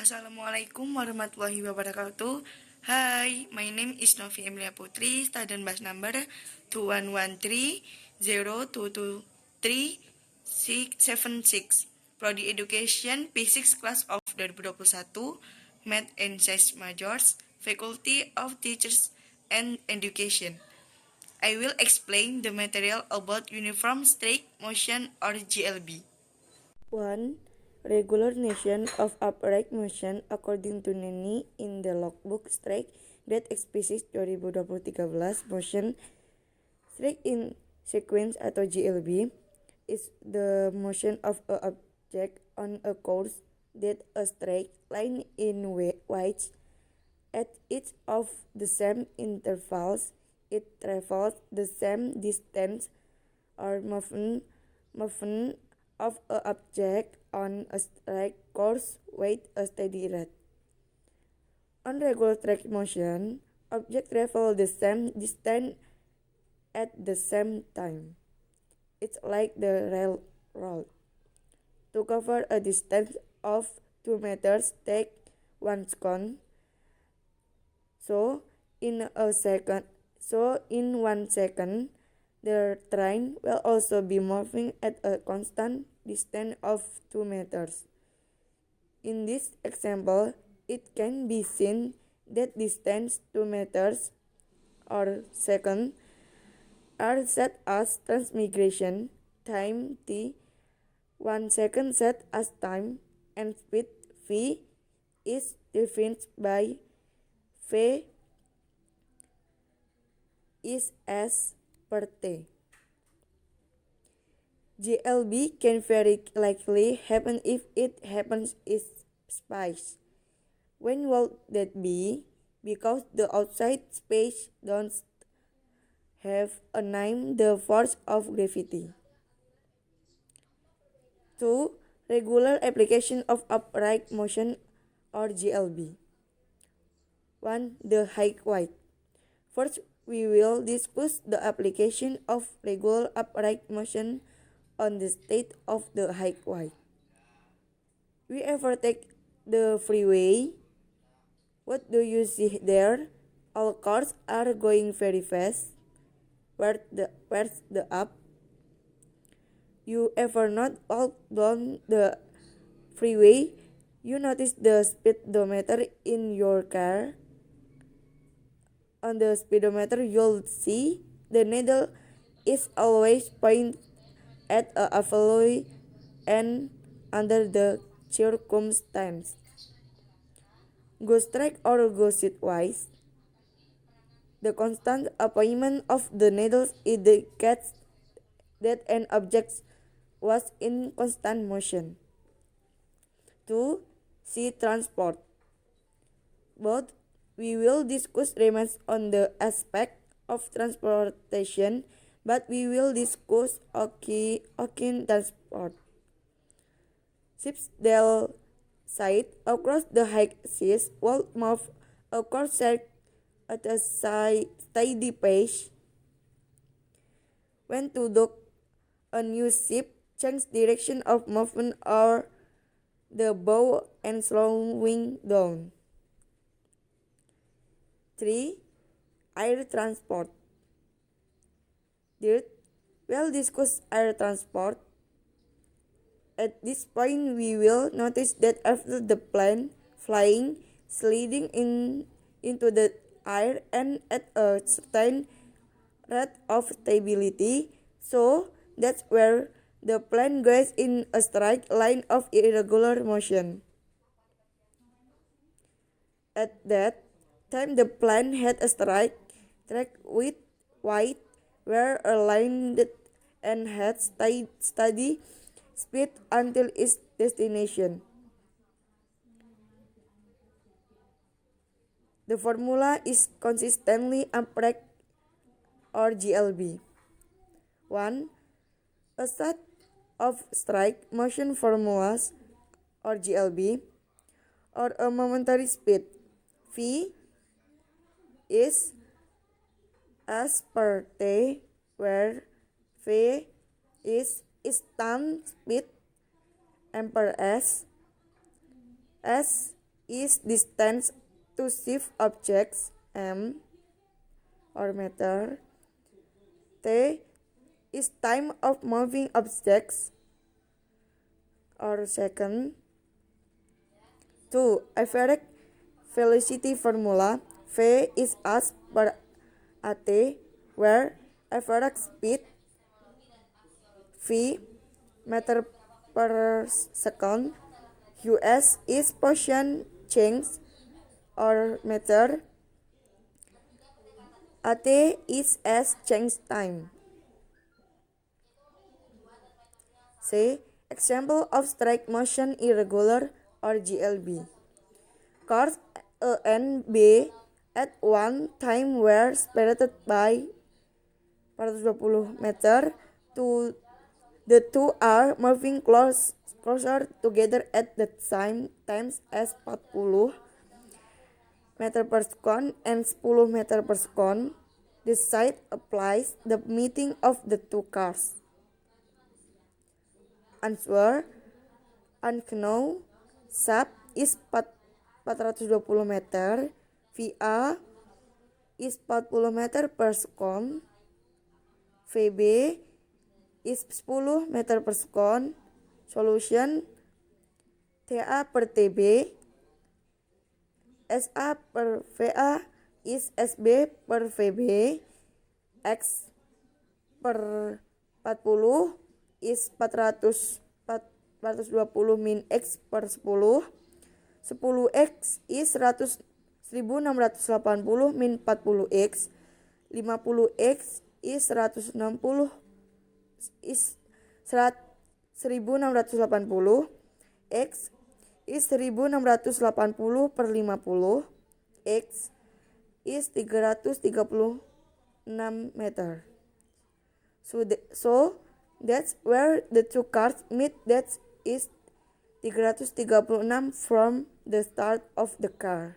Assalamualaikum warahmatullahi wabarakatuh. Hi, my name is Novi Emilia Putri, student batch number 2113022376. Prodi Education P6 Class of 2021, Math and Science Majors, Faculty of Teachers and Education. I will explain the material about Uniform Strike Motion or GLB. 1. Regular motion of upright motion according to Neni in the logbook strike grade exercise 2013 motion strike in sequence atau GLB is the motion of a object on a course that a straight line in which at each of the same intervals it travels the same distance or movement of a object on a straight course with a steady rate. On regular track motion, objects travel the same distance at the same time. It's like the railroad. To cover a distance of 2 meters, take 1 second. So in 1 second, the train will also be moving at a constant distance of 2 meters. In this example, it can be seen that distance 2 meters or second are set as transmigration, time t, 1 second set as time, and speed v is defined by v is s per t. GLB can very likely happen if it happens in space. When will that be? Because the outside space don't have a name, the force of gravity. 2. Regular application of upright motion or GLB. 1. The height weight. First, we will discuss the application of regular upright motion on the state of the height weight. We ever take the freeway? What do you see there? All cars are going very fast. Where's the up? You ever not walk down the freeway? You notice the speedometer in your car? On the speedometer, you'll see the needle is always pointed at a value and under the circumstance. Go straight or go sidewise. The constant appointment of the needles indicates that an object was in constant motion. 2. Sea transport. Both we will discuss remains on the aspect of transportation, but we will discuss ocean transport. Ships that sail across the high seas will move across at a steady pace. When to dock a new ship, change direction of movement or the bow and slowing down. 3. Air transport. Third, we'll discuss air transport. At this point, we will notice that after the plane flying, sliding into the air and at a certain rate of stability, so that's where the plane goes in a straight line of irregular motion. At that time, the plane had a straight track with white were aligned and had steady speed until its destination. The formula is consistently upright or GLB. 1. A set of strike motion formulas or GLB or a momentary speed. V is s per t, where v is instant speed, ampere s is distance to shift objects, m, or meter. T is time of moving objects, or second. 2. Average velocity formula. V is as per at, where average speed v meter per second. Us is position change, or meter. At is as change time. C. Example of strike motion irregular, or GLB. Cars A and B at one time were separated by 420 meter. The two are moving closer together at the same time as 40 meter per second and 10 meter per second. This side applies the meeting of the two cars. Answer: unknown shaft is 420 meter, VA is 40 meter per second, VB is 10 meter per second. Solution: TA per TB, SA per VA is SB per VB, X per 40 is 420 min X per 10. 10X is 1680 min 40X. 50X is 1680 X is 1680 per 50. X is 336 meter. So that's where the two cars meet. That is 336 from the start of the car.